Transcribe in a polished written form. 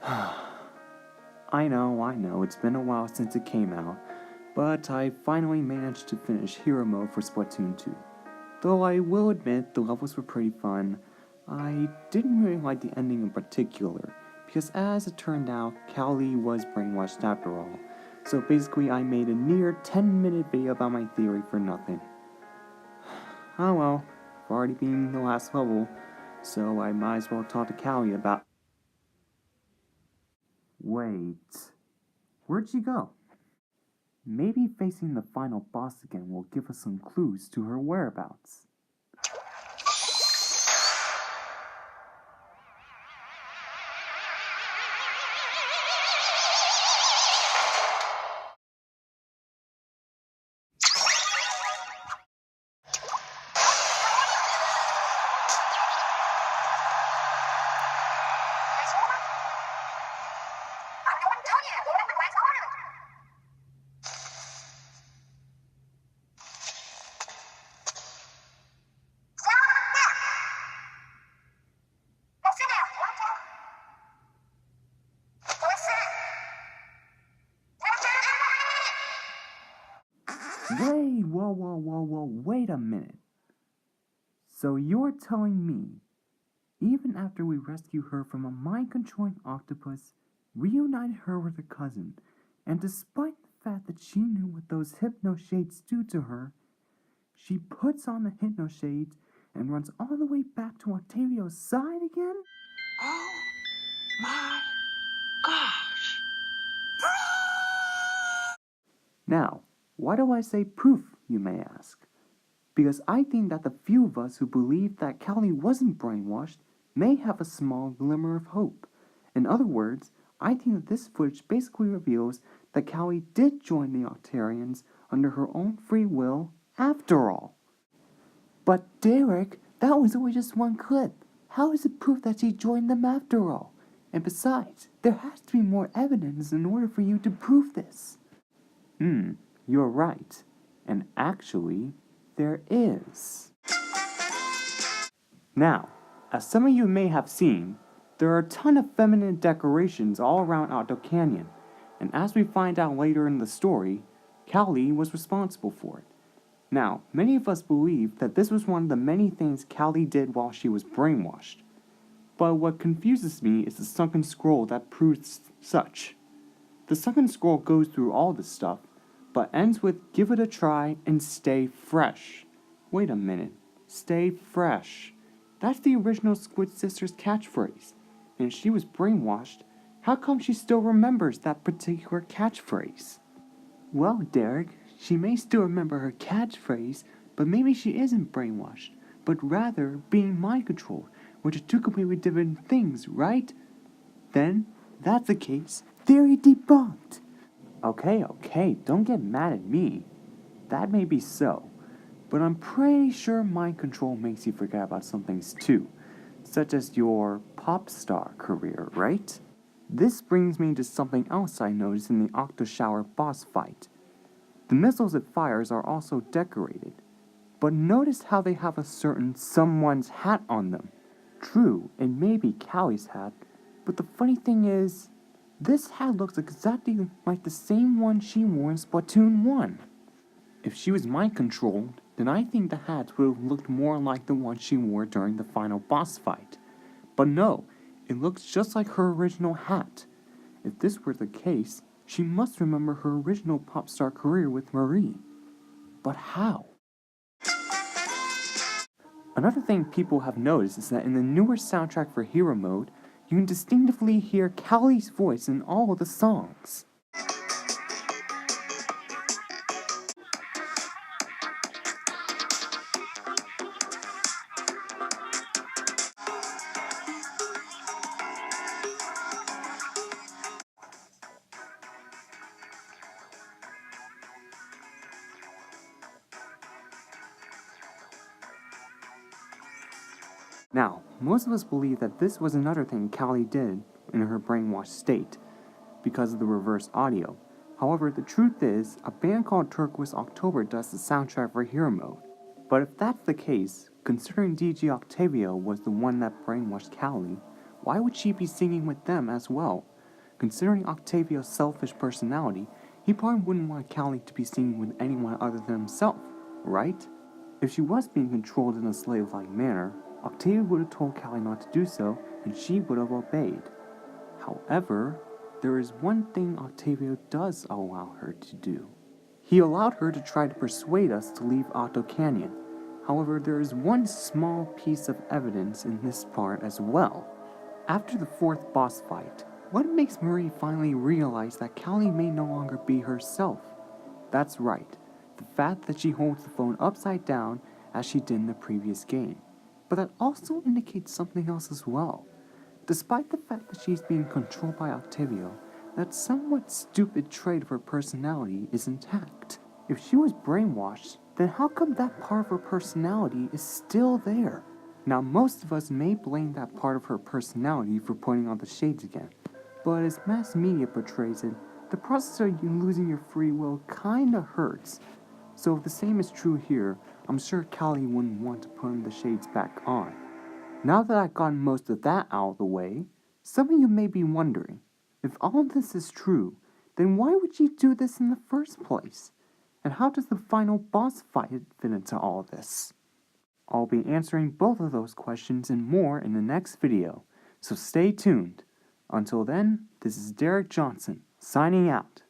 I know, it's been a while since it came out, but I finally managed to finish Hero Mode for Splatoon 2. Though I will admit the levels were pretty fun, I didn't really like the ending in particular, because as it turned out, Callie was brainwashed after all. So basically I made a near 10-minute video about my theory for nothing. Oh well, I've already been the last level, so I might as well talk to Callie about... Wait, where'd she go? Maybe facing the final boss again will give us some clues to her whereabouts. Whoa, wait a minute. So you're telling me, even after we rescued her from a mind-controlling octopus, reunited her with her cousin, and despite the fact that she knew what those hypno-shades do to her, she puts on the hypno-shades and runs all the way back to Octavio's side again? Oh my gosh! Now, why do I say proof, you may ask? Because I think that the few of us who believe that Callie wasn't brainwashed may have a small glimmer of hope. In other words, I think that this footage basically reveals that Callie did join the Octarians under her own free will after all. But Derek, that was only just one clip. How is it proof that she joined them after all? And besides, there has to be more evidence in order for you to prove this. You're right. And actually, there is. Now, as some of you may have seen, there are a ton of feminine decorations all around Octo Canyon, and as we find out later in the story, Callie was responsible for it. Now, many of us believe that this was one of the many things Callie did while she was brainwashed. But what confuses me is the sunken scroll that proves such. The sunken scroll goes through all this stuff, but ends with give it a try and stay fresh. Wait a minute, stay fresh. That's the original Squid Sisters catchphrase. And if she was brainwashed, how come she still remembers that particular catchphrase? Well, Derek, she may still remember her catchphrase, but maybe she isn't brainwashed, but rather being mind-controlled, which are two completely different things, right? Then, that's the case. Theory debunked. Okay, don't get mad at me. That may be so, but I'm pretty sure mind control makes you forget about some things too, such as your pop star career, right? This brings me to something else I noticed in the Octo Shower boss fight. The missiles it fires are also decorated, but notice how they have a certain someone's hat on them. True, it may be Callie's hat, but the funny thing is, this hat looks exactly like the same one she wore in Splatoon 1. If she was mind-controlled, then I think the hat would have looked more like the one she wore during the final boss fight. But no, it looks just like her original hat. If this were the case, she must remember her original pop star career with Marie. But how? Another thing people have noticed is that in the newer soundtrack for Hero Mode, you can distinctively hear Callie's voice in all of the songs. Now, most of us believe that this was another thing Callie did in her brainwashed state, because of the reverse audio. However, the truth is, a band called Turquoise October does the soundtrack for Hero Mode. But if that's the case, considering DJ Octavio was the one that brainwashed Callie, Why would she be singing with them as well? Considering Octavio's selfish personality, he probably wouldn't want Callie to be singing with anyone other than himself, right? If she was being controlled in a slave-like manner, Octavio would have told Callie not to do so, and she would have obeyed. However, there is one thing Octavio does allow her to do. He allowed her to try to persuade us to leave Otto Canyon. However, there is one small piece of evidence in this part as well. After the fourth boss fight, what makes Marie finally realize that Callie may no longer be herself? That's right, the fact that she holds the phone upside down as she did in the previous game. But that also indicates something else as well. Despite the fact that she's being controlled by Octavio, that somewhat stupid trait of her personality is intact. If she was brainwashed, then how come that part of her personality is still there? Now, most of us may blame that part of her personality for putting on the shades again, but as mass media portrays it, the process of you losing your free will kinda hurts. So if the same is true here, I'm sure Callie wouldn't want to put the shades back on. Now that I've gotten most of that out of the way, some of you may be wondering, if all this is true, then why would she do this in the first place? And how does the final boss fight fit into all this? I'll be answering both of those questions and more in the next video, so stay tuned. Until then, this is Derek Johnson, signing out.